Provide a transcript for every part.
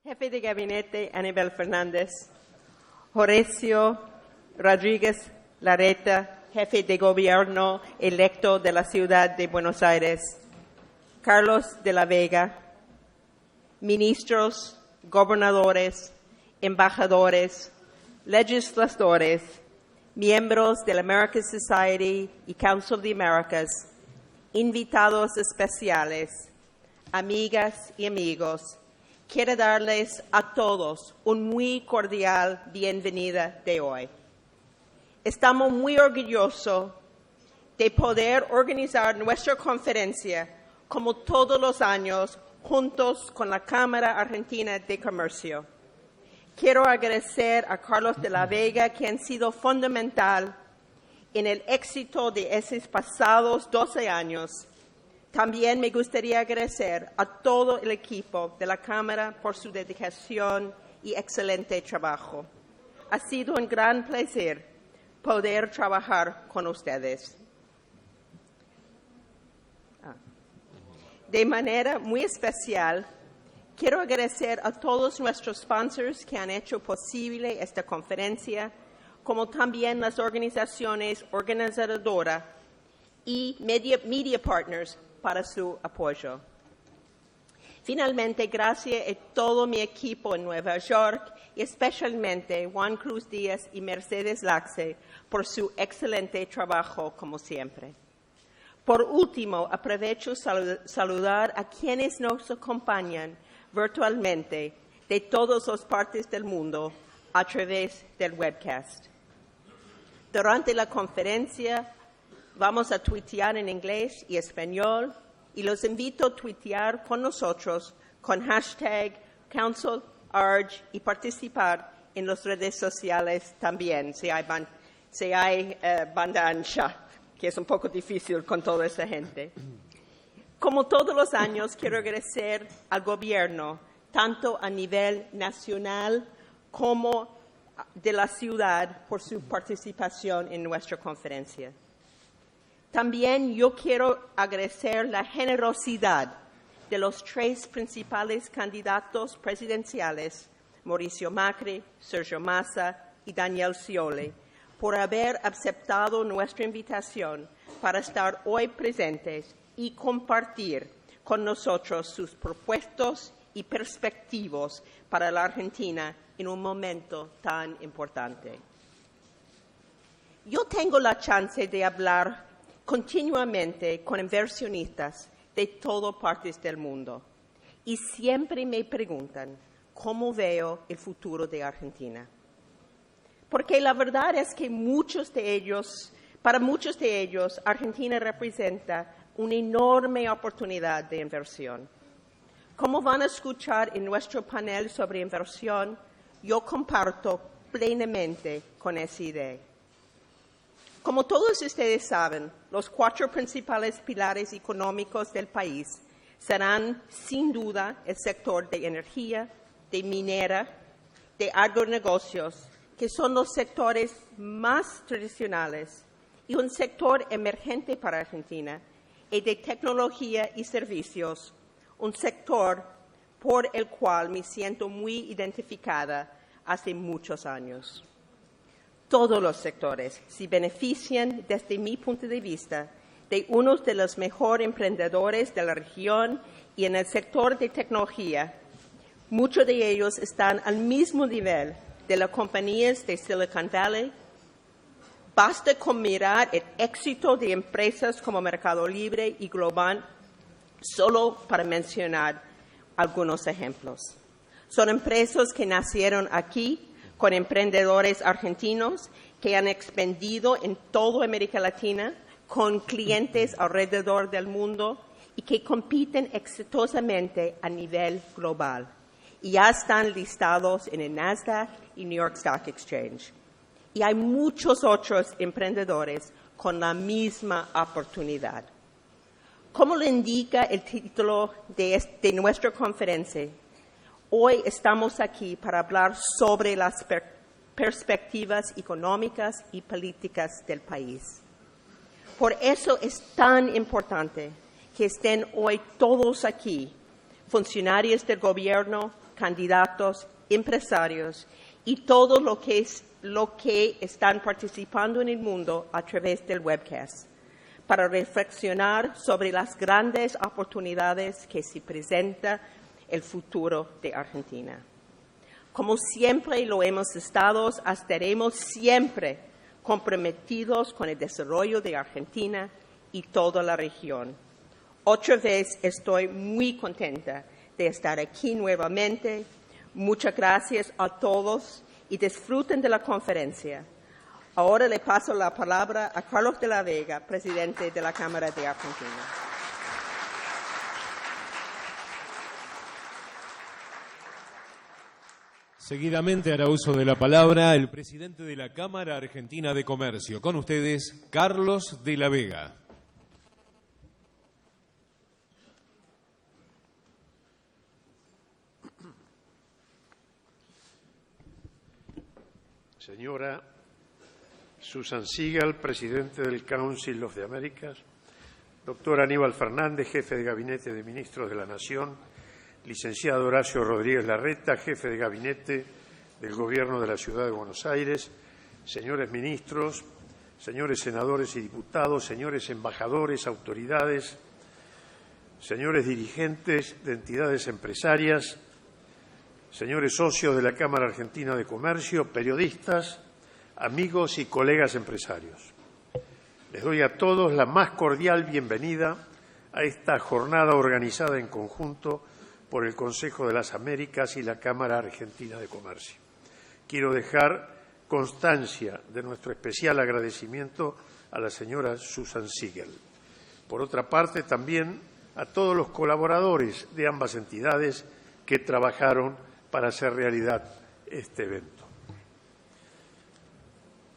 Jefe de Gabinete Aníbal Fernández, Horacio Rodríguez Larreta, Jefe de Gobierno electo de la Ciudad de Buenos Aires, Carlos de la Vega, ministros, gobernadores, embajadores, legisladores, miembros de la American Society y Council of the Americas, invitados especiales, amigas y amigos, quiero darles a todos un muy cordial bienvenida de hoy. Estamos muy orgullosos de poder organizar nuestra conferencia como todos los años juntos con la Cámara Argentina de Comercio. Quiero agradecer a Carlos de la Vega, que han sido fundamental en el éxito de esos pasados 12 años. También me gustaría agradecer a todo el equipo de la Cámara por su dedicación y excelente trabajo. Ha sido un gran placer poder trabajar con ustedes. De manera muy especial, quiero agradecer a todos nuestros sponsors que han hecho posible esta conferencia, como también las organizaciones organizadoras y media partners para su apoyo. Finalmente, gracias a todo mi equipo en Nueva York y especialmente Juan Cruz Díaz y Mercedes Laxe por su excelente trabajo como siempre. Por último, aprovecho saludar a quienes nos acompañan virtualmente de todas las partes del mundo a través del webcast. Durante la conferencia vamos a tuitear en inglés y español y los invito a tuitear con nosotros con hashtag CouncilArg y participar en las redes sociales también, si hay banda ancha, que es un poco difícil con toda esa gente. Como todos los años, quiero agradecer al gobierno, tanto a nivel nacional como de la ciudad, por su participación en nuestra conferencia. También yo quiero agradecer la generosidad de los tres principales candidatos presidenciales, Mauricio Macri, Sergio Massa y Daniel Scioli, por haber aceptado nuestra invitación para estar hoy presentes y compartir con nosotros sus propuestas y perspectivas para la Argentina en un momento tan importante. Yo tengo la chance de hablar continuamente con inversionistas de todas partes del mundo y siempre me preguntan cómo veo el futuro de Argentina. Porque la verdad es que para muchos de ellos, Argentina representa una enorme oportunidad de inversión. Como van a escuchar en nuestro panel sobre inversión, yo comparto plenamente con esa idea. Como todos ustedes saben, los 4 principales pilares económicos del país serán, sin duda, el sector de energía, de minera, de agronegocios, que son los sectores más tradicionales, y un sector emergente para Argentina, y de tecnología y servicios, un sector por el cual me siento muy identificada hace muchos años. Todos los sectores se benefician, desde mi punto de vista, de uno de los mejores emprendedores de la región, y en el sector de tecnología, muchos de ellos están al mismo nivel de las compañías de Silicon Valley. Basta con mirar el éxito de empresas como Mercado Libre y Globant, solo para mencionar algunos ejemplos. Son empresas que nacieron aquí, con emprendedores argentinos que han expandido en toda América Latina, con clientes alrededor del mundo y que compiten exitosamente a nivel global. Y ya están listados en el Nasdaq y New York Stock Exchange. Y hay muchos otros emprendedores con la misma oportunidad. Como lo indica el título de nuestra conferencia, hoy estamos aquí para hablar sobre las perspectivas económicas y políticas del país. Por eso es tan importante que estén hoy todos aquí, funcionarios del gobierno, candidatos, empresarios y todo lo que están participando en el mundo a través del webcast, para reflexionar sobre las grandes oportunidades que se presenta el futuro de Argentina. Como siempre lo hemos estado, estaremos siempre comprometidos con el desarrollo de Argentina y toda la región. Otra vez estoy muy contenta de estar aquí nuevamente. Muchas gracias a todos y disfruten de la conferencia. Ahora le paso la palabra a Carlos de la Vega, presidente de la Cámara de Argentina. Seguidamente hará uso de la palabra el presidente de la Cámara Argentina de Comercio. Con ustedes, Carlos de la Vega. Señora Susan Siegel, presidente del Council of the Americas, doctor Aníbal Fernández, jefe de Gabinete de Ministros de la Nación, licenciado Horacio Rodríguez Larreta, jefe de Gabinete del Gobierno de la Ciudad de Buenos Aires, señores ministros, señores senadores y diputados, señores embajadores, autoridades, señores dirigentes de entidades empresarias, señores socios de la Cámara Argentina de Comercio, periodistas, amigos y colegas empresarios. Les doy a todos la más cordial bienvenida a esta jornada organizada en conjunto por el Consejo de las Américas y la Cámara Argentina de Comercio. Quiero dejar constancia de nuestro especial agradecimiento a la señora Susan Siegel. Por otra parte, también a todos los colaboradores de ambas entidades que trabajaron para hacer realidad este evento.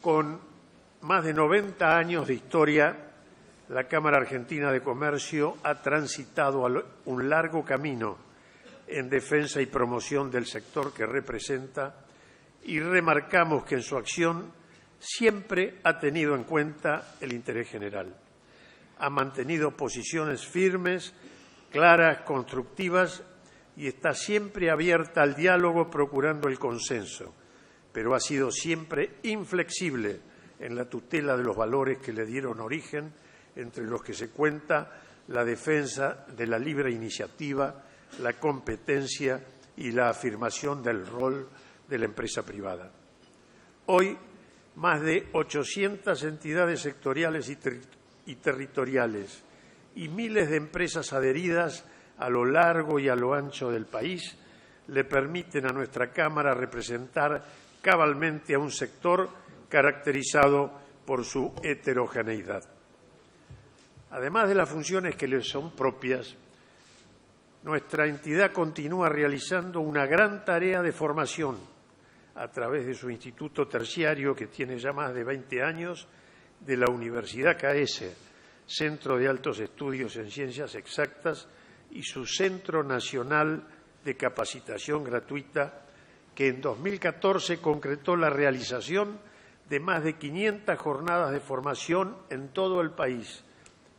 Con más de 90 años de historia, la Cámara Argentina de Comercio ha transitado un largo camino en defensa y promoción del sector que representa y remarcamos que en su acción siempre ha tenido en cuenta el interés general. Ha mantenido posiciones firmes, claras, constructivas y está siempre abierta al diálogo procurando el consenso, pero ha sido siempre inflexible en la tutela de los valores que le dieron origen, entre los que se cuenta la defensa de la libre iniciativa, la competencia y la afirmación del rol de la empresa privada. Hoy, más de 800 entidades sectoriales y territoriales y miles de empresas adheridas a lo largo y a lo ancho del país le permiten a nuestra Cámara representar cabalmente a un sector caracterizado por su heterogeneidad. Además de las funciones que le son propias, nuestra entidad continúa realizando una gran tarea de formación a través de su instituto terciario, que tiene ya más de 20 años, de la Universidad CAESE, Centro de Altos Estudios en Ciencias Exactas, y su Centro Nacional de Capacitación Gratuita, que en 2014 concretó la realización de más de 500 jornadas de formación en todo el país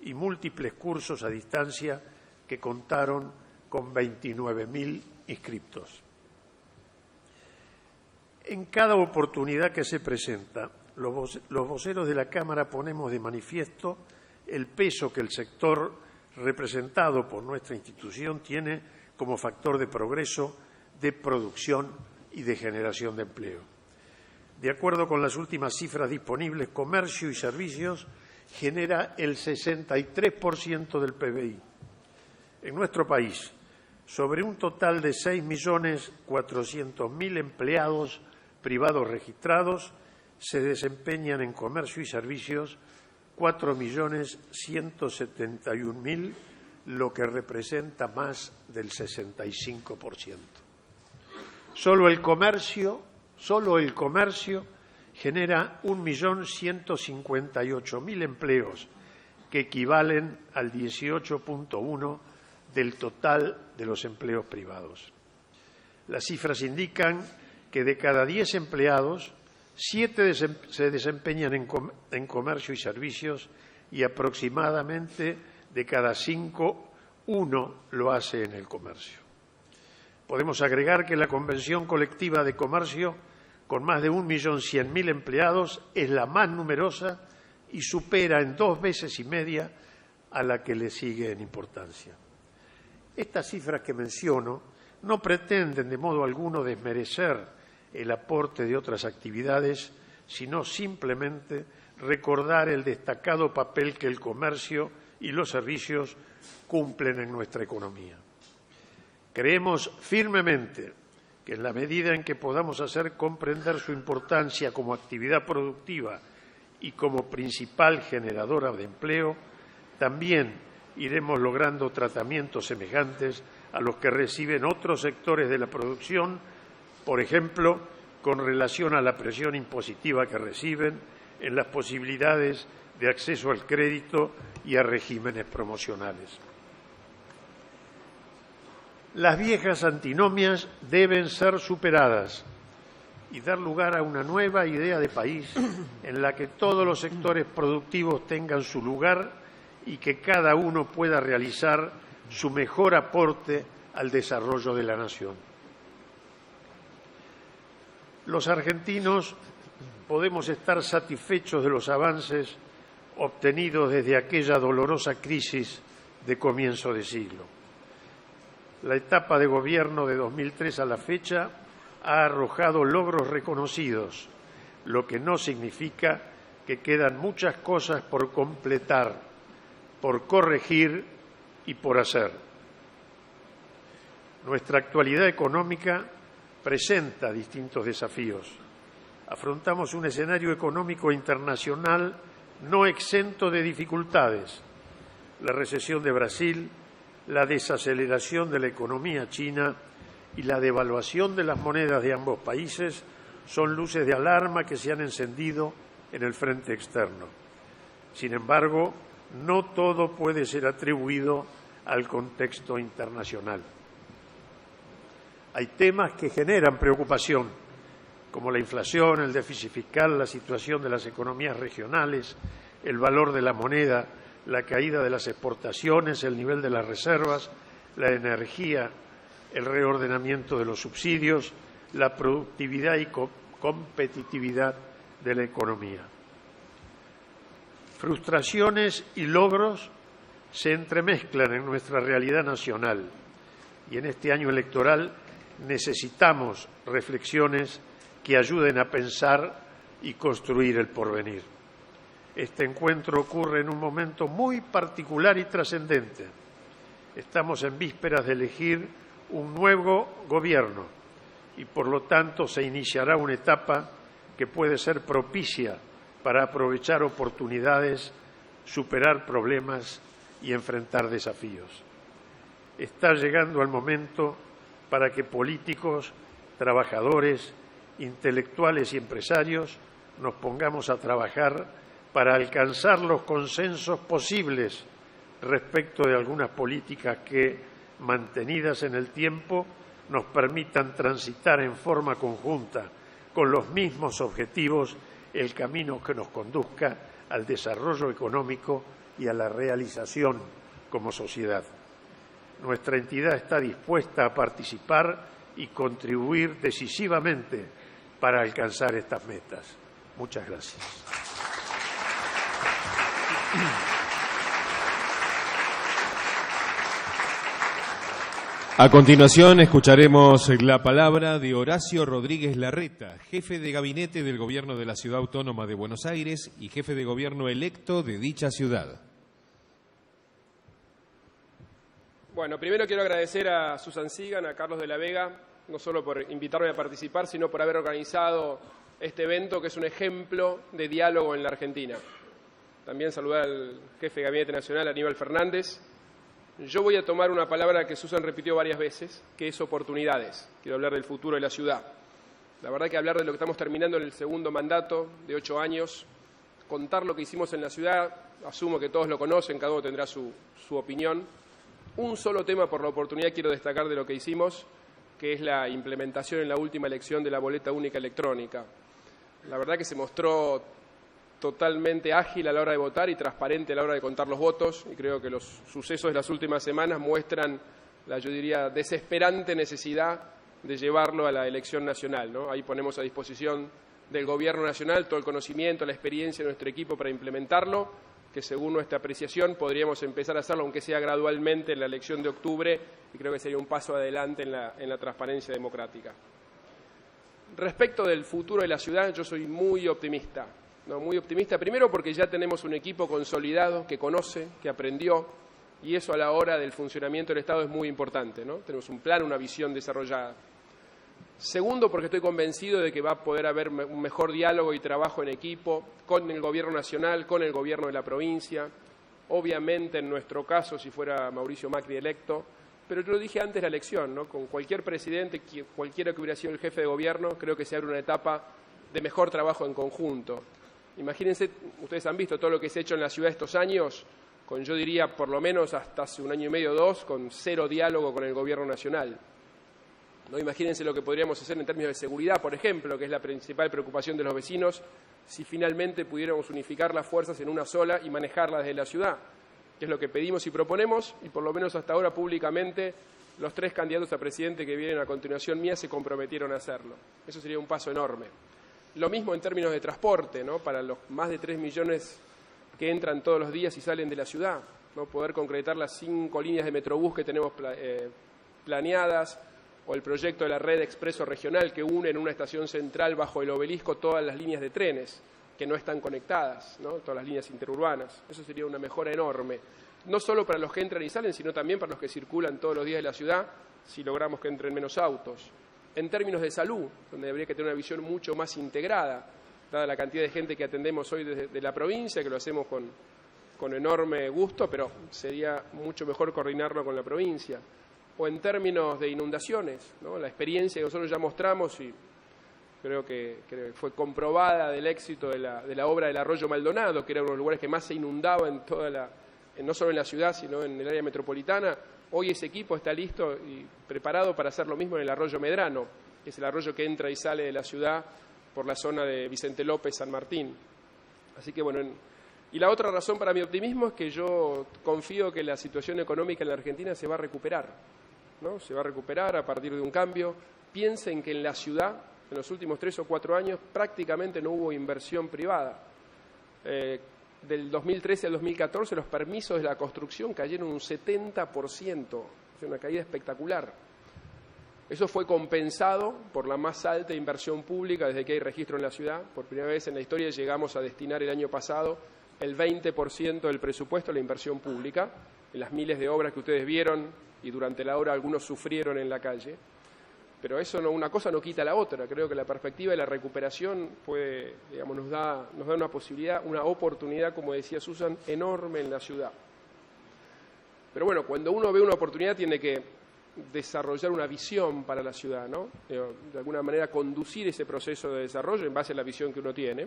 y múltiples cursos a distancia que contaron con 29.000 inscriptos. En cada oportunidad que se presenta, los voceros de la Cámara ponemos de manifiesto el peso que el sector representado por nuestra institución tiene como factor de progreso, de producción y de generación de empleo. De acuerdo con las últimas cifras disponibles, comercio y servicios genera el 63% del PBI. En nuestro país, sobre un total de 6.400.000 empleados privados registrados, se desempeñan en comercio y servicios 4.171.000, lo que representa más del 65%. Solo el comercio genera 1.158.000 empleos, que equivalen al 18.1% del total de los empleos privados. Las cifras indican que de cada 10 empleados, 7 se desempeñan en comercio y servicios y aproximadamente de cada 5, 1 lo hace en el comercio. Podemos agregar que la Convención Colectiva de Comercio, con más de 1.100.000 empleados, es la más numerosa y supera en 2 veces y media a la que le sigue en importancia. Estas cifras que menciono no pretenden de modo alguno desmerecer el aporte de otras actividades, sino simplemente recordar el destacado papel que el comercio y los servicios cumplen en nuestra economía. Creemos firmemente que en la medida en que podamos hacer comprender su importancia como actividad productiva y como principal generadora de empleo, también iremos logrando tratamientos semejantes a los que reciben otros sectores de la producción, por ejemplo, con relación a la presión impositiva que reciben en las posibilidades de acceso al crédito y a regímenes promocionales. Las viejas antinomias deben ser superadas y dar lugar a una nueva idea de país en la que todos los sectores productivos tengan su lugar y que cada uno pueda realizar su mejor aporte al desarrollo de la nación. Los argentinos podemos estar satisfechos de los avances obtenidos desde aquella dolorosa crisis de comienzo de siglo. La etapa de gobierno de 2003 a la fecha ha arrojado logros reconocidos, lo que no significa que quedan muchas cosas por completar, por corregir y por hacer. Nuestra actualidad económica presenta distintos desafíos. Afrontamos un escenario económico internacional no exento de dificultades. La recesión de Brasil, la desaceleración de la economía china y la devaluación de las monedas de ambos países son luces de alarma que se han encendido en el frente externo. Sin embargo, no todo puede ser atribuido al contexto internacional. Hay temas que generan preocupación, como la inflación, el déficit fiscal, la situación de las economías regionales, el valor de la moneda, la caída de las exportaciones, el nivel de las reservas, la energía, el reordenamiento de los subsidios, la productividad y competitividad de la economía. Frustraciones y logros se entremezclan en nuestra realidad nacional y en este año electoral necesitamos reflexiones que ayuden a pensar y construir el porvenir. Este encuentro ocurre en un momento muy particular y trascendente. Estamos en vísperas de elegir un nuevo gobierno y, por lo tanto, se iniciará una etapa que puede ser propicia para aprovechar oportunidades, superar problemas y enfrentar desafíos. Está llegando el momento para que políticos, trabajadores, intelectuales y empresarios nos pongamos a trabajar para alcanzar los consensos posibles respecto de algunas políticas que, mantenidas en el tiempo, nos permitan transitar en forma conjunta, con los mismos objetivos, el camino que nos conduzca al desarrollo económico y a la realización como sociedad. Nuestra entidad está dispuesta a participar y contribuir decisivamente para alcanzar estas metas. Muchas gracias. A continuación escucharemos la palabra de Horacio Rodríguez Larreta, jefe de gabinete del Gobierno de la Ciudad Autónoma de Buenos Aires y jefe de gobierno electo de dicha ciudad. Bueno, primero quiero agradecer a Susan Sigan, a Carlos de la Vega, no solo por invitarme a participar, sino por haber organizado este evento que es un ejemplo de diálogo en la Argentina. También saludar al jefe de Gabinete Nacional, Aníbal Fernández. Yo voy a tomar una palabra que Susan repitió varias veces, que es oportunidades. Quiero hablar del futuro de la ciudad. La verdad que hablar de lo que estamos terminando en el segundo mandato de 8 años, contar lo que hicimos en la ciudad, asumo que todos lo conocen, cada uno tendrá su opinión. Un solo tema por la oportunidad quiero destacar de lo que hicimos, que es la implementación en la última elección de la boleta única electrónica. La verdad que se mostró totalmente ágil a la hora de votar y transparente a la hora de contar los votos, y creo que los sucesos de las últimas semanas muestran yo diría, desesperante necesidad de llevarlo a la elección nacional, ¿no? Ahí ponemos a disposición del Gobierno Nacional todo el conocimiento, la experiencia de nuestro equipo para implementarlo, que según nuestra apreciación podríamos empezar a hacerlo, aunque sea gradualmente, en la elección de octubre, y creo que sería un paso adelante en la transparencia democrática. Respecto del futuro de la ciudad, yo soy muy optimista, ¿no? Muy optimista, primero porque ya tenemos un equipo consolidado, que conoce, que aprendió, y eso a la hora del funcionamiento del Estado es muy importante, ¿no? Tenemos un plan, una visión desarrollada. Segundo, porque estoy convencido de que va a poder haber un mejor diálogo y trabajo en equipo con el Gobierno Nacional, con el Gobierno de la provincia, obviamente en nuestro caso si fuera Mauricio Macri electo, pero yo lo dije antes de la elección, ¿no? Con cualquier presidente, cualquiera que hubiera sido el jefe de gobierno, creo que se abre una etapa de mejor trabajo en conjunto. Imagínense, ustedes han visto todo lo que se ha hecho en la ciudad estos años, con yo diría por lo menos hasta hace un año y medio o dos, con cero diálogo con el Gobierno Nacional. ¿No? Imagínense lo que podríamos hacer en términos de seguridad, por ejemplo, que es la principal preocupación de los vecinos, si finalmente pudiéramos unificar las fuerzas en una sola y manejarlas desde la ciudad, que es lo que pedimos y proponemos, y por lo menos hasta ahora públicamente los 3 candidatos a presidente que vienen a continuación mía se comprometieron a hacerlo. Eso sería un paso enorme. Lo mismo en términos de transporte, ¿no? Para los más de 3 millones que entran todos los días y salen de la ciudad, ¿no? Poder concretar las 5 líneas de Metrobús que tenemos planeadas, o el proyecto de la red expreso regional que une en una estación central bajo el obelisco todas las líneas de trenes que no están conectadas, ¿no? Todas las líneas interurbanas. Eso sería una mejora enorme, no solo para los que entran y salen, sino también para los que circulan todos los días de la ciudad, si logramos que entren menos autos. En términos de salud, donde habría que tener una visión mucho más integrada, dada la cantidad de gente que atendemos hoy desde la provincia, que lo hacemos con enorme gusto, pero sería mucho mejor coordinarlo con la provincia. O en términos de inundaciones, ¿no? La experiencia que nosotros ya mostramos y creo que fue comprobada del éxito de la obra del Arroyo Maldonado, que era uno de los lugares que más se inundaba en no solo en la ciudad, sino en el área metropolitana. Hoy ese equipo está listo y preparado para hacer lo mismo en el Arroyo Medrano, que es el arroyo que entra y sale de la ciudad por la zona de Vicente López, San Martín. Así que bueno, y la otra razón para mi optimismo es que yo confío que la situación económica en la Argentina se va a recuperar, ¿no? Se va a recuperar a partir de un cambio. Piensen que en la ciudad, en los últimos 3 o 4 años, prácticamente no hubo inversión privada. Del 2013 al 2014 los permisos de la construcción cayeron un 70%, es una caída espectacular. Eso fue compensado por la más alta inversión pública desde que hay registro en la ciudad. Por primera vez en la historia llegamos a destinar el año pasado el 20% del presupuesto a la inversión pública, en las miles de obras que ustedes vieron y durante la obra algunos sufrieron en la calle. Pero eso no, una cosa no quita la otra. Creo que la perspectiva de la recuperación puede, digamos, nos da una posibilidad, una oportunidad, como decía Susan, enorme en la ciudad. Pero bueno, cuando uno ve una oportunidad tiene que desarrollar una visión para la ciudad, ¿no? De alguna manera conducir ese proceso de desarrollo en base a la visión que uno tiene.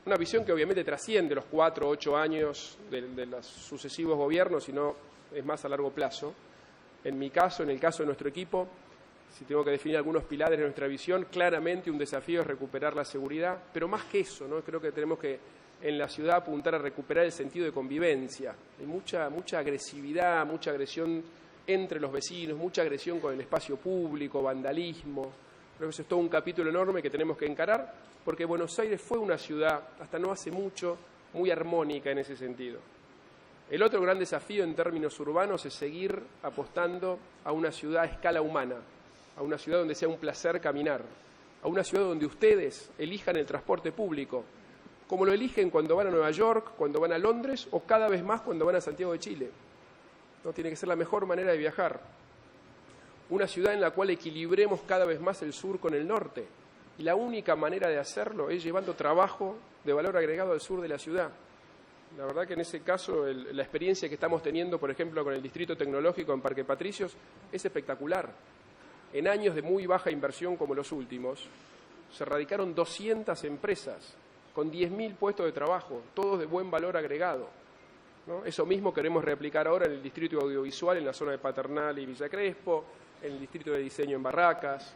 Una visión que obviamente trasciende los 4 o 8 años de los sucesivos gobiernos, sino es más a largo plazo. En mi caso, en el caso de nuestro equipo, si tengo que definir algunos pilares de nuestra visión, claramente un desafío es recuperar la seguridad, pero más que eso, ¿no? Creo que tenemos que en la ciudad apuntar a recuperar el sentido de convivencia. Hay mucha agresividad, mucha agresión entre los vecinos, mucha agresión con el espacio público, vandalismo. Creo que eso es todo un capítulo enorme que tenemos que encarar, porque Buenos Aires fue una ciudad, hasta no hace mucho, muy armónica en ese sentido. El otro gran desafío en términos urbanos es seguir apostando a una ciudad a escala humana, a una ciudad donde sea un placer caminar, a una ciudad donde ustedes elijan el transporte público, como lo eligen cuando van a Nueva York, cuando van a Londres o cada vez más cuando van a Santiago de Chile. No tiene que ser la mejor manera de viajar. Una ciudad en la cual equilibremos cada vez más el sur con el norte. Y la única manera de hacerlo es llevando trabajo de valor agregado al sur de la ciudad. La verdad que en ese caso la experiencia que estamos teniendo, por ejemplo, con el Distrito Tecnológico en Parque Patricios, es espectacular. En años de muy baja inversión como los últimos, se radicaron 200 empresas con 10.000 puestos de trabajo, todos de buen valor agregado, ¿no? Eso mismo queremos reaplicar ahora en el Distrito Audiovisual, en la zona de Paternal y Villa Crespo, en el Distrito de Diseño en Barracas.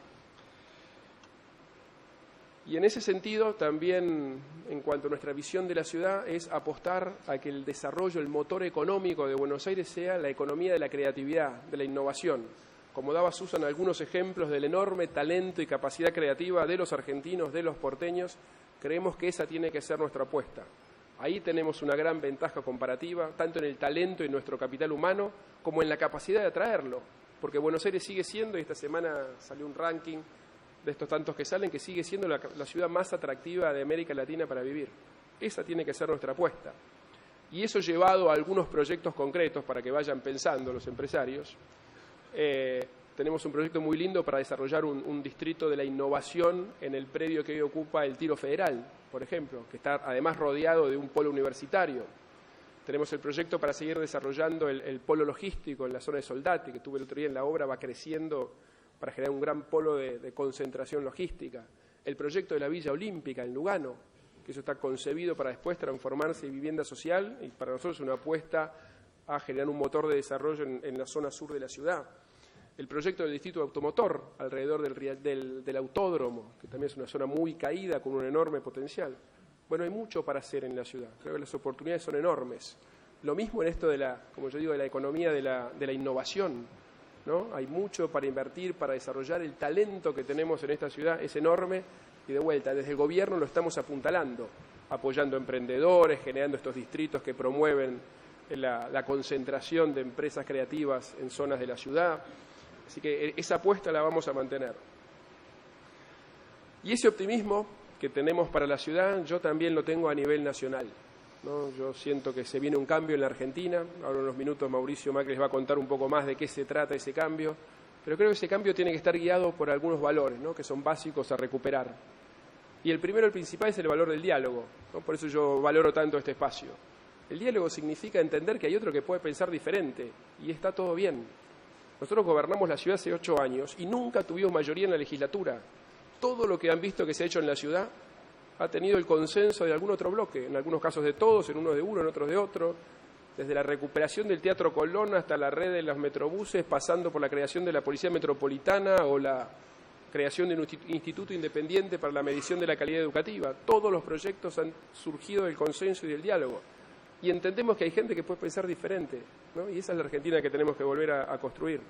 Y en ese sentido, también, en cuanto a nuestra visión de la ciudad, es apostar a que el desarrollo, el motor económico de Buenos Aires sea la economía de la creatividad, de la innovación. Como daba Susan algunos ejemplos del enorme talento y capacidad creativa de los argentinos, de los porteños, creemos que esa tiene que ser nuestra apuesta. Ahí tenemos una gran ventaja comparativa, tanto en el talento y en nuestro capital humano, como en la capacidad de atraerlo. Porque Buenos Aires sigue siendo, y esta semana salió un ranking de estos tantos que salen, que sigue siendo la ciudad más atractiva de América Latina para vivir. Esa tiene que ser nuestra apuesta. Y eso llevado a algunos proyectos concretos para que vayan pensando los empresarios. Tenemos un proyecto muy lindo para desarrollar un distrito de la innovación en el predio que hoy ocupa el Tiro Federal, por ejemplo, que está además rodeado de un polo universitario. Tenemos el proyecto para seguir desarrollando el polo logístico en la zona de Soldati, que tuve el otro día en la obra, va creciendo para generar un gran polo de concentración logística. El proyecto de la Villa Olímpica en Lugano, que eso está concebido para después transformarse en vivienda social y para nosotros es una apuesta a generar un motor de desarrollo en la zona sur de la ciudad. El proyecto del distrito automotor alrededor del autódromo, que también es una zona muy caída con un enorme potencial. Bueno, hay mucho para hacer en la ciudad. Creo que las oportunidades son enormes. Lo mismo en esto de como yo digo, de la economía de la innovación, ¿no? Hay mucho para invertir, para desarrollar. El talento que tenemos en esta ciudad es enorme y de vuelta, desde el gobierno lo estamos apuntalando, apoyando emprendedores, generando estos distritos que promueven la concentración de empresas creativas en zonas de la ciudad. Así que esa apuesta la vamos a mantener. Y ese optimismo que tenemos para la ciudad, yo también lo tengo a nivel nacional, ¿no? Yo siento que se viene un cambio en la Argentina. Ahora en unos minutos Mauricio Macri les va a contar un poco más de qué se trata ese cambio, pero creo que ese cambio tiene que estar guiado por algunos valores, ¿no? Que son básicos a recuperar. Y el primero, el principal, es el valor del diálogo, ¿no? Por eso yo valoro tanto este espacio. El diálogo significa entender que hay otro que puede pensar diferente y está todo bien. Nosotros gobernamos la ciudad hace 8 años y nunca tuvimos mayoría en la legislatura. Todo lo que han visto que se ha hecho en la ciudad ha tenido el consenso de algún otro bloque, en algunos casos de todos, en unos de uno, en otros de otro, desde la recuperación del Teatro Colón hasta la red de los metrobuses, pasando por la creación de la Policía Metropolitana o la creación de un instituto independiente para la medición de la calidad educativa. Todos los proyectos han surgido del consenso y del diálogo. Y entendemos que hay gente que puede pensar diferente, ¿no? Y esa es la Argentina que tenemos que volver a construir.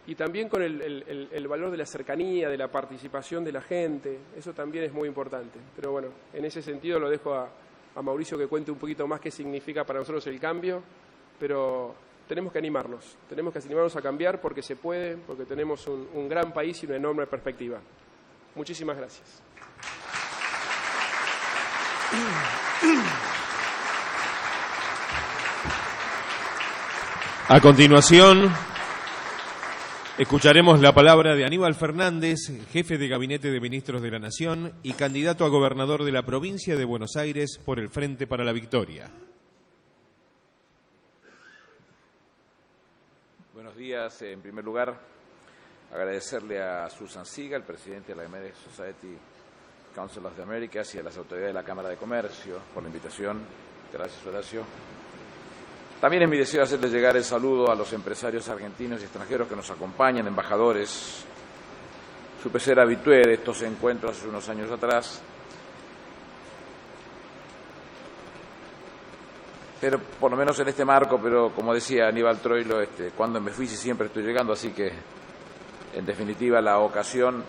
Y también con el valor de la cercanía, de la participación de la gente, eso también es muy importante. Pero bueno, en ese sentido lo dejo a Mauricio que cuente un poquito más qué significa para nosotros el cambio, pero tenemos que animarnos a cambiar porque se puede, porque tenemos un gran país y una enorme perspectiva. Muchísimas gracias. A continuación, escucharemos la palabra de Aníbal Fernández, jefe de Gabinete de Ministros de la Nación y candidato a gobernador de la provincia de Buenos Aires por el Frente para la Victoria. Buenos días. En primer lugar, agradecerle a Susan Siga, el presidente de la American Society Council of the Americas, y a las autoridades de la Cámara de Comercio por la invitación. Gracias, Horacio. También es mi deseo hacerles llegar el saludo a los empresarios argentinos y extranjeros que nos acompañan, embajadores. Supe ser habitué de estos encuentros hace unos años atrás, pero por lo menos en este marco, pero como decía Aníbal Troilo, cuando me fui siempre estoy llegando, así que en definitiva la ocasión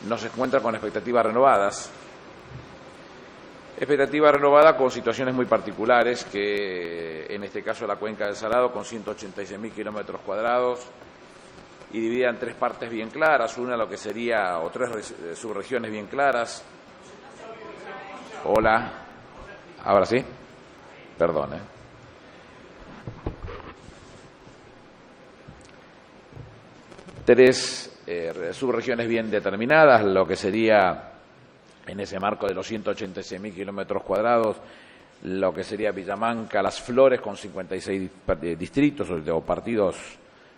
nos encuentra con expectativas renovadas. Expectativa renovada con situaciones muy particulares, que en este caso la cuenca del Salado, con 186.000 kilómetros cuadrados y dividida en 3 partes bien claras, una lo que sería, o 3 subregiones bien claras. Hola, ahora sí, perdón. 3 subregiones bien determinadas, lo que sería, en ese marco de los 186.000 kilómetros cuadrados, lo que sería Villamanca, Las Flores, con 56 distritos o partidos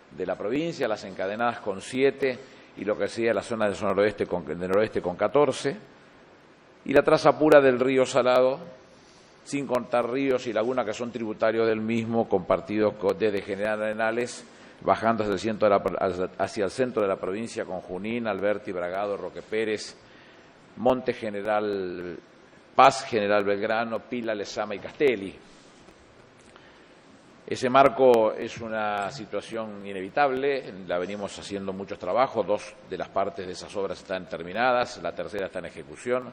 de la provincia, las encadenadas con 7, y lo que sería la zona del noroeste con 14, y la traza pura del río Salado, sin contar ríos y lagunas que son tributarios del mismo, compartidos desde General Arenales, bajando hacia el centro de la provincia con Junín, Alberti, Bragado, Roque Pérez, Monte General Paz, General Belgrano, Pila, Lezama y Castelli. Ese marco es una situación inevitable, la venimos haciendo muchos trabajos, 2 de las partes de esas obras están terminadas, la tercera está en ejecución,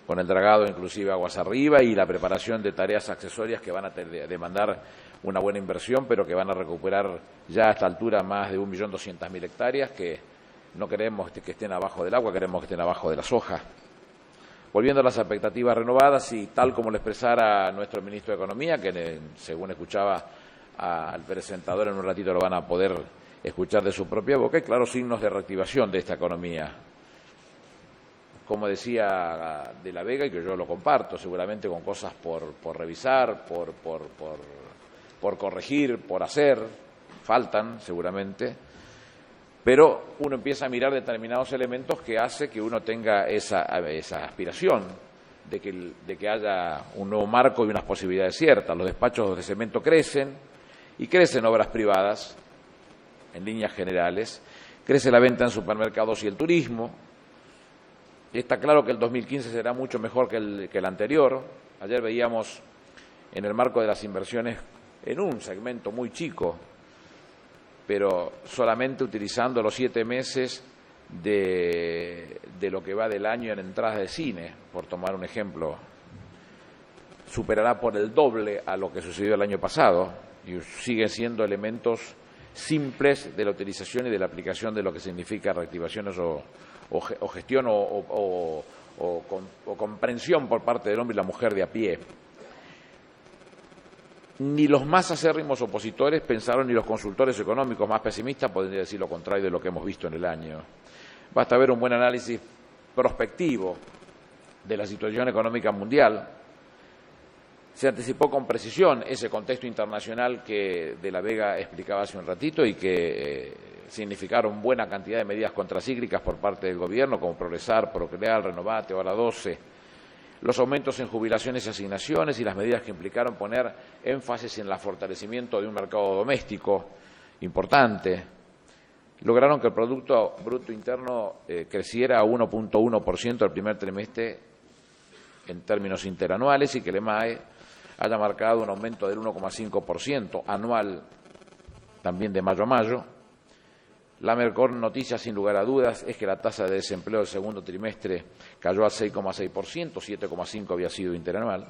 con el dragado inclusive aguas arriba y la preparación de tareas accesorias que van a demandar una buena inversión, pero que van a recuperar ya a esta altura más de 1.200.000 hectáreas que no queremos que estén abajo del agua, queremos que estén abajo de la soja. Volviendo a las expectativas renovadas y tal como lo expresara nuestro ministro de Economía, que según escuchaba al presentador en un ratito lo van a poder escuchar de su propia boca, hay claros signos de reactivación de esta economía. Como decía de la Vega, y que yo lo comparto, seguramente con cosas por revisar, por corregir, por hacer, faltan seguramente, pero uno empieza a mirar determinados elementos que hace que uno tenga esa aspiración de que haya un nuevo marco y unas posibilidades ciertas. Los despachos de cemento crecen, y crecen obras privadas, en líneas generales, crece la venta en supermercados y el turismo. Está claro que el 2015 será mucho mejor que el anterior. Ayer veíamos en el marco de las inversiones en un segmento muy chico, pero solamente utilizando los 7 meses de lo que va del año en entradas de cine, por tomar un ejemplo, superará por el doble a lo que sucedió el año pasado. Y siguen siendo elementos simples de la utilización y de la aplicación de lo que significa reactivaciones o gestión o comprensión por parte del hombre y la mujer de a pie. Ni los más acérrimos opositores pensaron, ni los consultores económicos más pesimistas podrían decir lo contrario de lo que hemos visto en el año. Basta ver un buen análisis prospectivo de la situación económica mundial. Se anticipó con precisión ese contexto internacional que de la Vega explicaba hace un ratito y que significaron buena cantidad de medidas contracíclicas por parte del Gobierno, como Progresar, Procrear, Renovate, Hora 12, los aumentos en jubilaciones y asignaciones y las medidas que implicaron poner énfasis en el fortalecimiento de un mercado doméstico importante. Lograron que el Producto Bruto Interno creciera a 1.1% el primer trimestre en términos interanuales y que el EMAE haya marcado un aumento del 1,5% anual también de mayo a mayo. La mejor noticia, sin lugar a dudas, es que la tasa de desempleo del segundo trimestre cayó al 6,6%, 7,5% había sido interanual.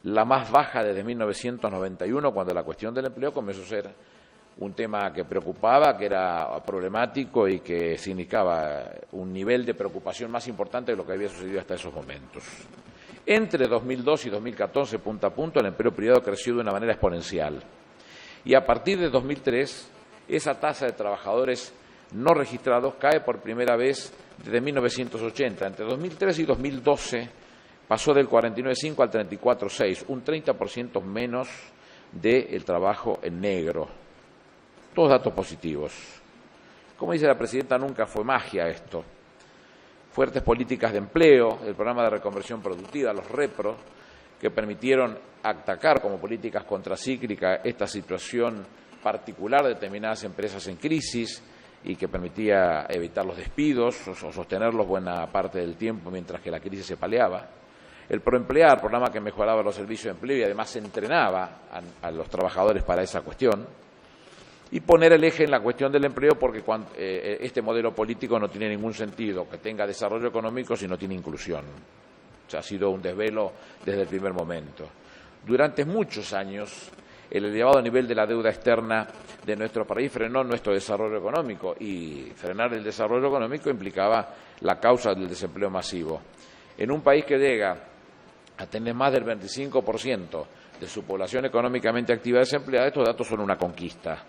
La más baja desde 1991, cuando la cuestión del empleo comenzó a ser un tema que preocupaba, que era problemático y que significaba un nivel de preocupación más importante de lo que había sucedido hasta esos momentos. Entre 2002 y 2014, punto a punto, el empleo privado creció de una manera exponencial. Y a partir de 2003, esa tasa de trabajadores no registrados cae por primera vez desde 1980. Entre 2003 y 2012 pasó del 49,5 al 34,6, un 30% menos del trabajo en negro. Todos datos positivos. Como dice la presidenta, nunca fue magia esto. Fuertes políticas de empleo, el programa de reconversión productiva, los REPRO, que permitieron atacar como políticas contracíclicas esta situación particular de determinadas empresas en crisis y que permitía evitar los despidos o sostenerlos buena parte del tiempo mientras que la crisis se paliaba. El Proemplear, programa que mejoraba los servicios de empleo y además entrenaba a los trabajadores para esa cuestión. Y poner el eje en la cuestión del empleo porque este modelo político no tiene ningún sentido que tenga desarrollo económico si no tiene inclusión. O sea, ha sido un desvelo desde el primer momento. Durante muchos años, el elevado nivel de la deuda externa de nuestro país frenó nuestro desarrollo económico y frenar el desarrollo económico implicaba la causa del desempleo masivo. En un país que llega a tener más del 25% de su población económicamente activa desempleada, estos datos son una conquista.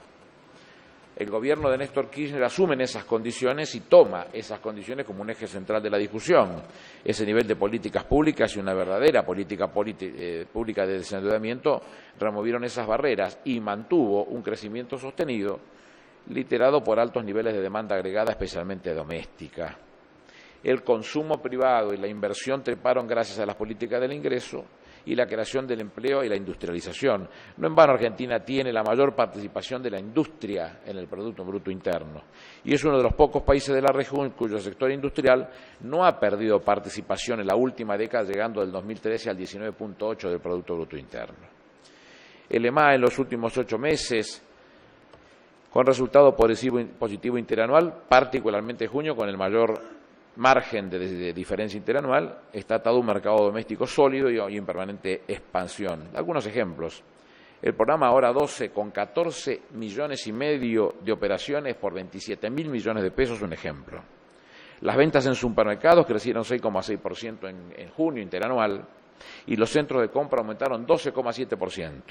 El gobierno de Néstor Kirchner asume esas condiciones y toma esas condiciones como un eje central de la discusión. Ese nivel de políticas públicas y una verdadera política pública de desendeudamiento removieron esas barreras y mantuvo un crecimiento sostenido, liderado por altos niveles de demanda agregada, especialmente doméstica. El consumo privado y la inversión treparon gracias a las políticas del ingreso y la creación del empleo y la industrialización. No en vano Argentina tiene la mayor participación de la industria en el Producto Bruto Interno y es uno de los pocos países de la región cuyo sector industrial no ha perdido participación en la última década, llegando del 2013 al 19,8% del Producto Bruto Interno. El EMA en los últimos 8 meses, con resultado positivo interanual, particularmente junio, con el mayor margen de diferencia interanual, está atado a un mercado doméstico sólido y en permanente expansión. Algunos ejemplos. El programa Ahora 12, con 14,5 millones de operaciones por 27.000 millones de pesos, un ejemplo. Las ventas en supermercados crecieron 6,6% en junio interanual y los centros de compra aumentaron 12,7%.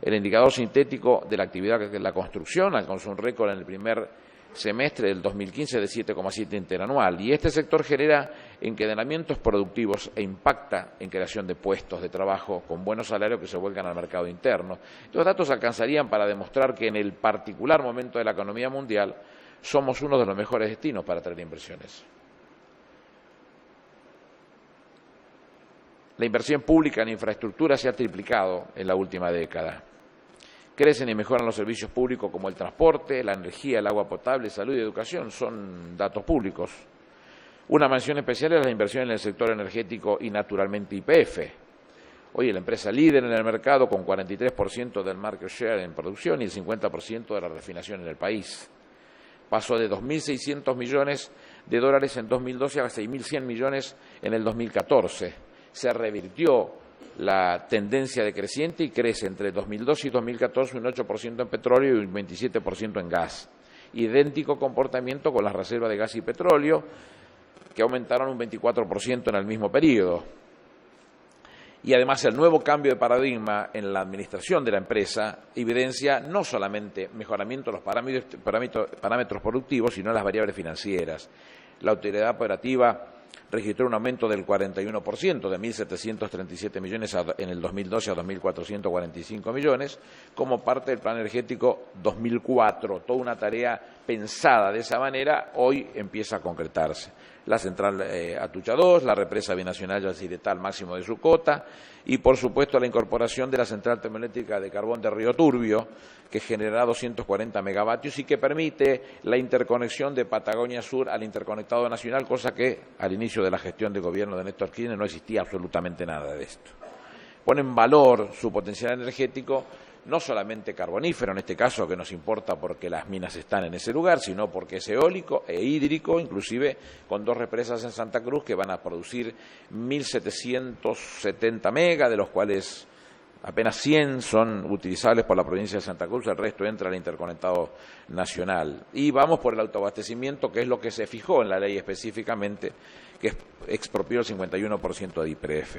El indicador sintético de la actividad de la construcción alcanzó un récord en el primer semestre del 2015 de 7,7% interanual, y este sector genera encadenamientos productivos e impacta en creación de puestos de trabajo con buenos salarios que se vuelcan al mercado interno. Los datos alcanzarían para demostrar que en el particular momento de la economía mundial somos uno de los mejores destinos para atraer inversiones. La inversión pública en infraestructura se ha triplicado en la última década. Crecen y mejoran los servicios públicos como el transporte, la energía, el agua potable, salud y educación, son datos públicos. Una mención especial es la inversión en el sector energético y naturalmente YPF. Hoy la empresa líder en el mercado con 43% del market share en producción y el 50% de la refinación en el país. Pasó de 2.600 millones de dólares en 2012 a 6.100 millones en el 2014. Se revirtió la tendencia decreciente y crece entre 2012 y 2014 un 8% en petróleo y un 27% en gas. Idéntico comportamiento con las reservas de gas y petróleo, que aumentaron un 24% en el mismo periodo. Y además el nuevo cambio de paradigma en la administración de la empresa evidencia no solamente mejoramiento de los parámetros productivos, sino las variables financieras. La utilidad operativa registró un aumento del 41%, de 1.737 millones en el 2012 a 2.445 millones, como parte del Plan Energético 2004. Toda una tarea pensada de esa manera hoy empieza a concretarse. La central Atucha 2, la represa binacional Yacyretá al máximo de su cota y, por supuesto, la incorporación de la central termoeléctrica de carbón de Río Turbio, que generará 240 megavatios y que permite la interconexión de Patagonia Sur al interconectado nacional, cosa que al inicio de la gestión de gobierno de Néstor Kirchner no existía absolutamente nada de esto. Pone en valor su potencial energético, no solamente carbonífero, en este caso que nos importa porque las minas están en ese lugar, sino porque es eólico e hídrico, inclusive con 2 represas en Santa Cruz que van a producir 1.770 megas, de los cuales apenas 100 son utilizables por la provincia de Santa Cruz, el resto entra al interconectado nacional. Y vamos por el autoabastecimiento, que es lo que se fijó en la ley específicamente, que expropió el 51% de YPF.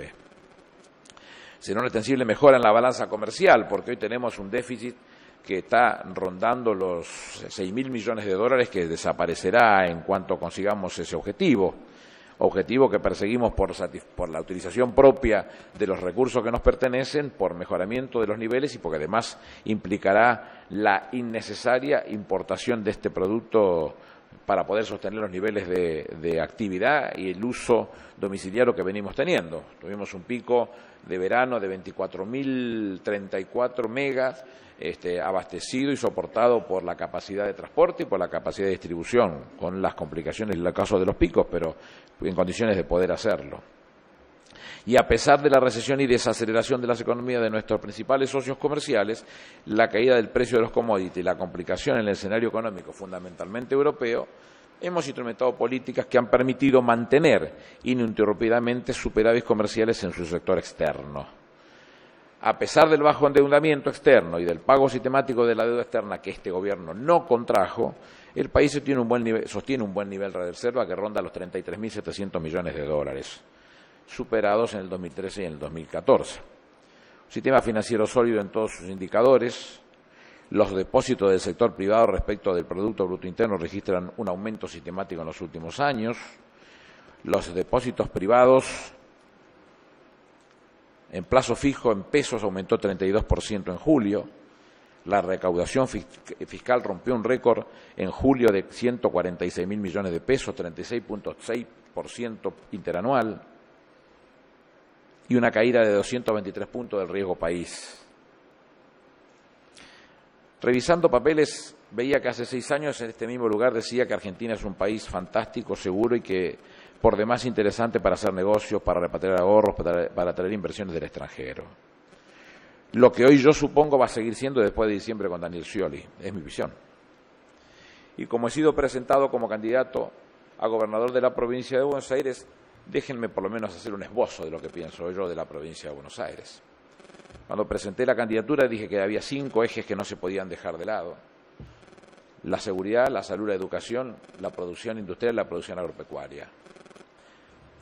Será una extensible mejora en la balanza comercial, porque hoy tenemos un déficit que está rondando los 6.000 millones de dólares, que desaparecerá en cuanto consigamos ese objetivo que perseguimos por la utilización propia de los recursos que nos pertenecen, por mejoramiento de los niveles y porque además implicará la innecesaria importación de este producto para poder sostener los niveles de actividad y el uso domiciliario que venimos teniendo. Tuvimos un pico de verano de 24.034 megas abastecido y soportado por la capacidad de transporte y por la capacidad de distribución, con las complicaciones en el caso de los picos, pero en condiciones de poder hacerlo. Y a pesar de la recesión y desaceleración de las economías de nuestros principales socios comerciales, la caída del precio de los commodities y la complicación en el escenario económico, fundamentalmente europeo, hemos instrumentado políticas que han permitido mantener ininterrumpidamente superávits comerciales en su sector externo. A pesar del bajo endeudamiento externo y del pago sistemático de la deuda externa que este gobierno no contrajo, el país sostiene un buen nivel de reserva que ronda los 33.700 millones de dólares, superados en el 2013 y en el 2014. Un sistema financiero sólido en todos sus indicadores. Los depósitos del sector privado respecto del Producto Bruto Interno registran un aumento sistemático en los últimos años. Los depósitos privados en plazo fijo en pesos aumentó 32% en julio. La recaudación fiscal rompió un récord en julio de 146.000 millones de pesos, 36,6% interanual. y una caída de 223 puntos del riesgo país. Revisando papeles, veía que hace 6 años en este mismo lugar decía que Argentina es un país fantástico, seguro y que por demás interesante para hacer negocios, para repatriar ahorros, para traer inversiones del extranjero. Lo que hoy yo supongo va a seguir siendo después de diciembre con Daniel Scioli, es mi visión. Y como he sido presentado como candidato a gobernador de la provincia de Buenos Aires, déjenme por lo menos hacer un esbozo de lo que pienso yo de la provincia de Buenos Aires. Cuando presenté la candidatura dije que había 5 ejes que no se podían dejar de lado: la seguridad, la salud, la educación, la producción industrial y la producción agropecuaria.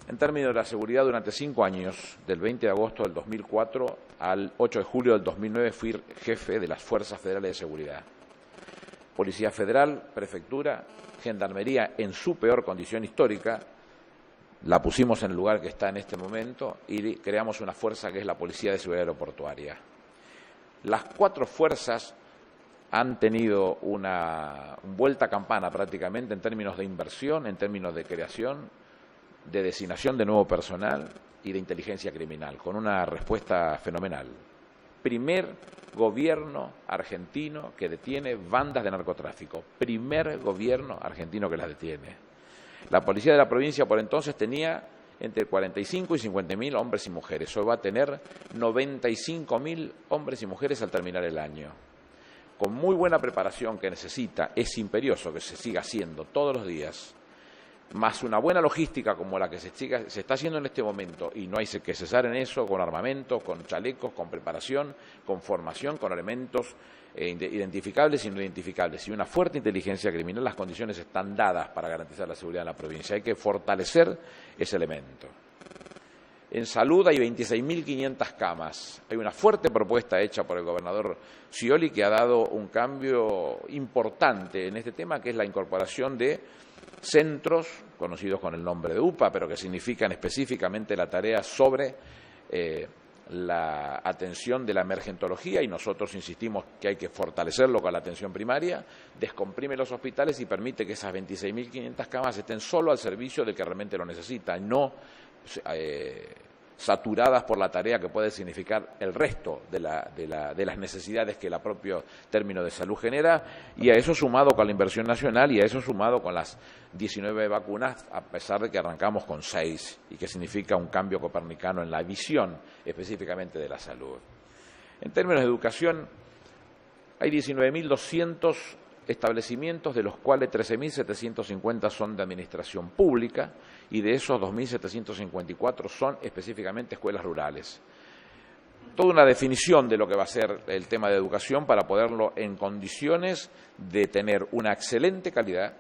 En términos de la seguridad, durante 5 años, del 20 de agosto del 2004 al 8 de julio del 2009, fui jefe de las Fuerzas Federales de Seguridad. Policía Federal, Prefectura, Gendarmería en su peor condición histórica, la pusimos en el lugar que está en este momento y creamos una fuerza que es la Policía de Seguridad Aeroportuaria. Las 4 fuerzas han tenido una vuelta a campana prácticamente en términos de inversión, en términos de creación, de designación de nuevo personal y de inteligencia criminal, con una respuesta fenomenal. Primer gobierno argentino que detiene bandas de narcotráfico. Primer gobierno argentino que las detiene. La policía de la provincia por entonces tenía entre 45 y 50.000 hombres y mujeres. Hoy va a tener 95.000 hombres y mujeres al terminar el año. Con muy buena preparación que necesita, es imperioso que se siga haciendo todos los días, más una buena logística como la que se está haciendo en este momento, y no hay que cesar en eso, con armamento, con chalecos, con preparación, con formación, con elementos identificables y no identificables, y una fuerte inteligencia criminal, las condiciones están dadas para garantizar la seguridad de la provincia. Hay que fortalecer ese elemento. En salud hay 26.500 camas. Hay una fuerte propuesta hecha por el gobernador Scioli que ha dado un cambio importante en este tema, que es la incorporación de centros, conocidos con el nombre de UPA, pero que significan específicamente la tarea sobre la atención de la emergentología, y nosotros insistimos que hay que fortalecerlo con la atención primaria, descomprime los hospitales y permite que esas 26.500 camas estén solo al servicio del que realmente lo necesita, no saturadas por la tarea que puede significar el resto de las necesidades que el propio término de salud genera, y a eso sumado con la inversión nacional y a eso sumado con las 19 vacunas, a pesar de que arrancamos con 6, y que significa un cambio copernicano en la visión específicamente de la salud. En términos de educación, hay 19.200 establecimientos, de los cuales 13.750 son de administración pública, y de esos 2.754 son específicamente escuelas rurales. Toda una definición de lo que va a ser el tema de educación para poderlo en condiciones de tener una excelente calidad.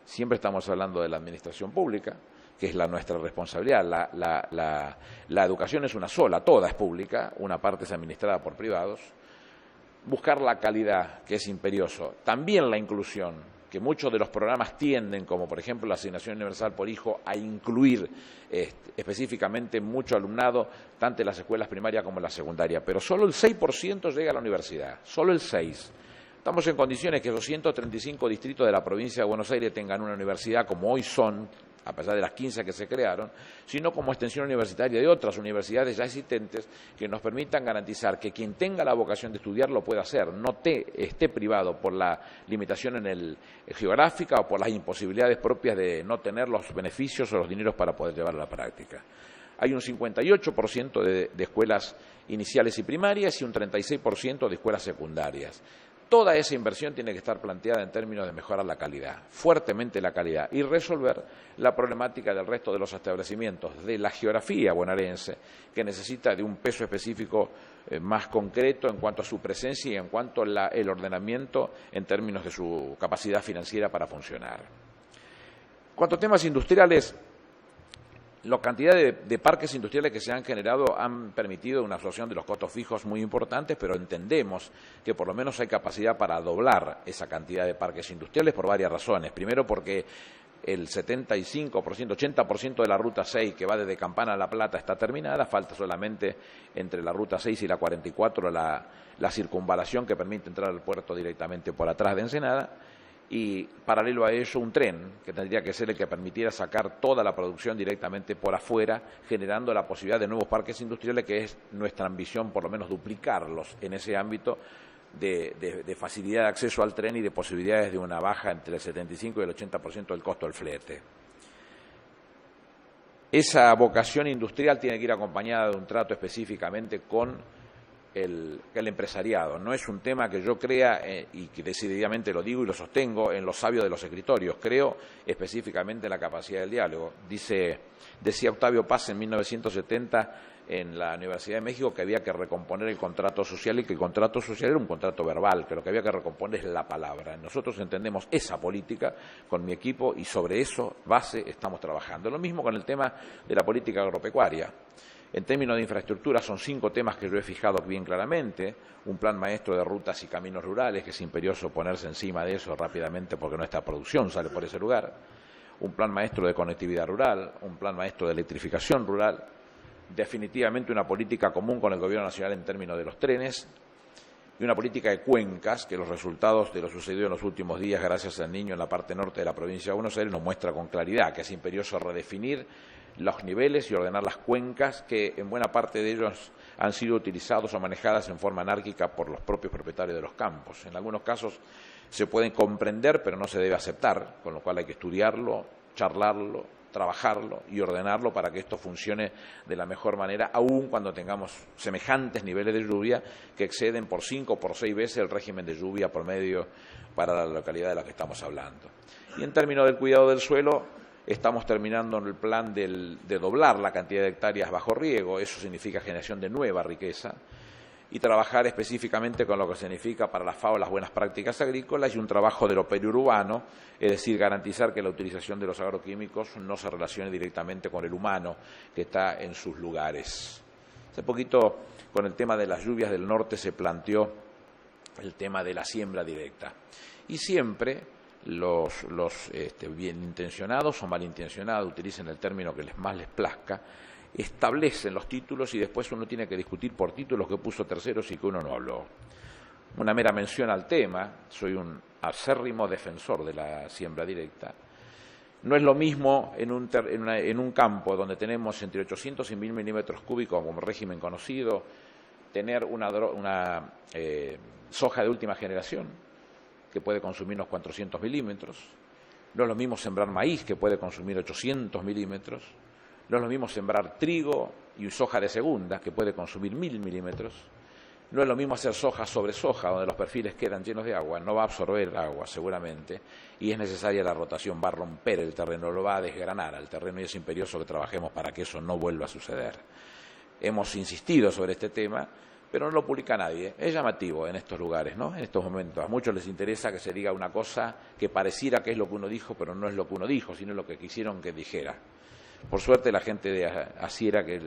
Siempre estamos hablando de la administración pública, que es nuestra responsabilidad. La educación es una sola, toda es pública, una parte es administrada por privados. Buscar la calidad, que es imperioso. También la inclusión, que muchos de los programas tienden, como por ejemplo la asignación universal por hijo, a incluir específicamente mucho alumnado, tanto en las escuelas primarias como en la secundaria, pero solo el 6% llega a la universidad, solo el 6%. Estamos en condiciones que los 135 distritos de la provincia de Buenos Aires tengan una universidad como hoy son, a pesar de las 15 que se crearon, sino como extensión universitaria de otras universidades ya existentes que nos permitan garantizar que quien tenga la vocación de estudiar lo pueda hacer, no esté privado por la limitación geográfica o por las imposibilidades propias de no tener los beneficios o los dineros para poder llevarlo a la práctica. Hay un 58% de escuelas iniciales y primarias y un 36% de escuelas secundarias. Toda esa inversión tiene que estar planteada en términos de mejorar la calidad, fuertemente la calidad, y resolver la problemática del resto de los establecimientos, de la geografía bonaerense, que necesita de un peso específico más concreto en cuanto a su presencia y en cuanto al ordenamiento en términos de su capacidad financiera para funcionar. En cuanto a temas industriales, la cantidad de parques industriales que se han generado han permitido una absorción de los costos fijos muy importantes, pero entendemos que por lo menos hay capacidad para doblar esa cantidad de parques industriales por varias razones. Primero, porque el 75%, 80% de la Ruta 6, que va desde Campana a La Plata, está terminada. Falta solamente entre la Ruta 6 y la 44 la circunvalación que permite entrar al puerto directamente por atrás de Ensenada. y paralelo a ello un tren que tendría que ser el que permitiera sacar toda la producción directamente por afuera, generando la posibilidad de nuevos parques industriales, que es nuestra ambición, por lo menos duplicarlos en ese ámbito de facilidad de acceso al tren y de posibilidades de una baja entre el 75 y el 80% del costo del flete. Esa vocación industrial tiene que ir acompañada de un trato específicamente con el empresariado. No es un tema que yo crea, y que decididamente lo digo y lo sostengo, en los sabios de los escritorios. Creo específicamente en la capacidad del diálogo. Decía Octavio Paz en 1970 en la Universidad de México que había que recomponer el contrato social y que el contrato social era un contrato verbal, que lo que había que recomponer es la palabra. Nosotros entendemos esa política con mi equipo y sobre eso base estamos trabajando. Lo mismo con el tema de la política agropecuaria. En términos de infraestructura son 5 temas que yo he fijado bien claramente. Un plan maestro de rutas y caminos rurales, que es imperioso ponerse encima de eso rápidamente porque nuestra producción sale por ese lugar. Un plan maestro de conectividad rural, un plan maestro de electrificación rural. Definitivamente una política común con el Gobierno Nacional en términos de los trenes y una política de cuencas, que los resultados de lo sucedido en los últimos días gracias al Niño en la parte norte de la provincia de Buenos Aires nos muestra con claridad que es imperioso redefinir los niveles y ordenar las cuencas que en buena parte de ellos han sido utilizados o manejadas en forma anárquica por los propios propietarios de los campos. En algunos casos se pueden comprender, pero no se debe aceptar, con lo cual hay que estudiarlo, charlarlo, trabajarlo y ordenarlo para que esto funcione de la mejor manera, aun cuando tengamos semejantes niveles de lluvia que exceden por 5 o por 6 veces el régimen de lluvia promedio para la localidad de la que estamos hablando. Y en términos del cuidado del suelo, estamos terminando el plan de doblar la cantidad de hectáreas bajo riego. Eso significa generación de nueva riqueza, y trabajar específicamente con lo que significa para la FAO las buenas prácticas agrícolas y un trabajo de lo periurbano, es decir, garantizar que la utilización de los agroquímicos no se relacione directamente con el humano que está en sus lugares. Hace poquito, con el tema de las lluvias del norte, se planteó el tema de la siembra directa. Y siempre los bien intencionados o malintencionados, utilicen el término que más les plazca, establecen los títulos y después uno tiene que discutir por títulos que puso terceros y que uno no habló. Una mera mención al tema, soy un acérrimo defensor de la siembra directa. No es lo mismo en un campo donde tenemos entre 800 y 1000 milímetros cúbicos como régimen conocido, tener una soja de última generación que puede consumir unos 400 milímetros. No es lo mismo sembrar maíz, que puede consumir 800 milímetros. No es lo mismo sembrar trigo y soja de segunda, que puede consumir 1000 milímetros. No es lo mismo hacer soja sobre soja, donde los perfiles quedan llenos de agua, no va a absorber agua seguramente, y es necesaria la rotación, va a romper el terreno, lo va a desgranar al terreno, y es imperioso que trabajemos para que eso no vuelva a suceder. Hemos insistido sobre este tema, pero no lo publica nadie. Es llamativo en estos lugares, ¿no? En estos momentos. A muchos les interesa que se diga una cosa que pareciera que es lo que uno dijo, pero no es lo que uno dijo, sino lo que quisieron que dijera. Por suerte la gente de Asiera que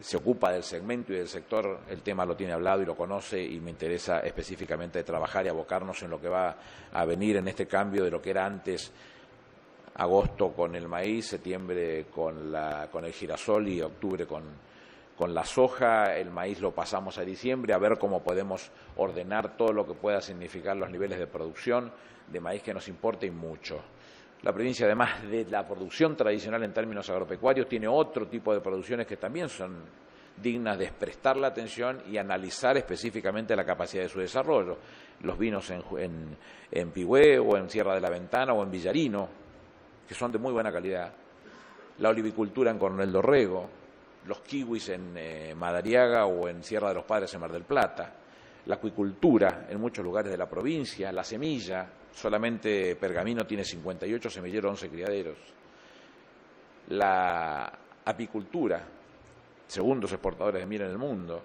se ocupa del segmento y del sector, el tema lo tiene hablado y lo conoce, y me interesa específicamente trabajar y abocarnos en lo que va a venir en este cambio de lo que era antes agosto con el maíz, septiembre con el girasol y octubre con la soja. El maíz lo pasamos a diciembre, a ver cómo podemos ordenar todo lo que pueda significar los niveles de producción de maíz que nos importa y mucho. La provincia, además de la producción tradicional en términos agropecuarios, tiene otro tipo de producciones que también son dignas de prestar la atención y analizar específicamente la capacidad de su desarrollo. Los vinos en Pigüé o en Sierra de la Ventana o en Villarino, que son de muy buena calidad. La olivicultura en Coronel Dorrego, los kiwis en Madariaga o en Sierra de los Padres en Mar del Plata. La acuicultura en muchos lugares de la provincia, la semilla, solamente Pergamino tiene 58 semilleros, 11 criaderos. La apicultura, segundos exportadores de miel en el mundo,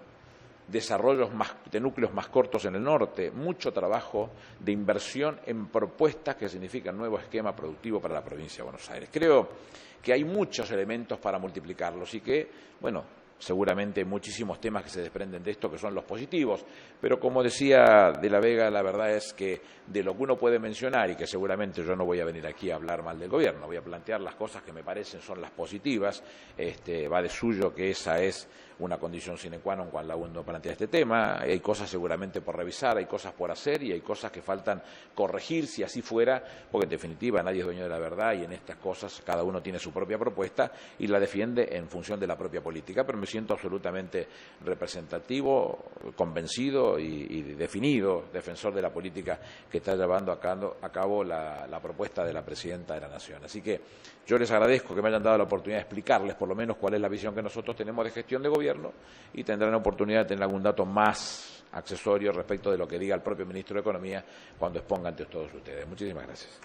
desarrollos de núcleos más cortos en el norte, mucho trabajo de inversión en propuestas que significan nuevo esquema productivo para la provincia de Buenos Aires. Creo que hay muchos elementos para multiplicarlos y que, bueno, seguramente hay muchísimos temas que se desprenden de esto que son los positivos, pero como decía De la Vega, la verdad es que de lo que uno puede mencionar, y que seguramente yo no voy a venir aquí a hablar mal del gobierno, voy a plantear las cosas que me parecen son las positivas, va de suyo que esa es una condición sine qua non cuando uno plantea este tema. Hay cosas seguramente por revisar, hay cosas por hacer y hay cosas que faltan corregir, si así fuera, porque en definitiva nadie es dueño de la verdad y en estas cosas cada uno tiene su propia propuesta y la defiende en función de la propia política, pero me siento absolutamente representativo, convencido y definido defensor de la política que está llevando a cabo la propuesta de la Presidenta de la Nación. Así que yo les agradezco que me hayan dado la oportunidad de explicarles por lo menos cuál es la visión que nosotros tenemos de gestión de gobierno y tendrán la oportunidad de tener algún dato más accesorio respecto de lo que diga el propio Ministro de Economía cuando exponga ante todos ustedes. Muchísimas gracias.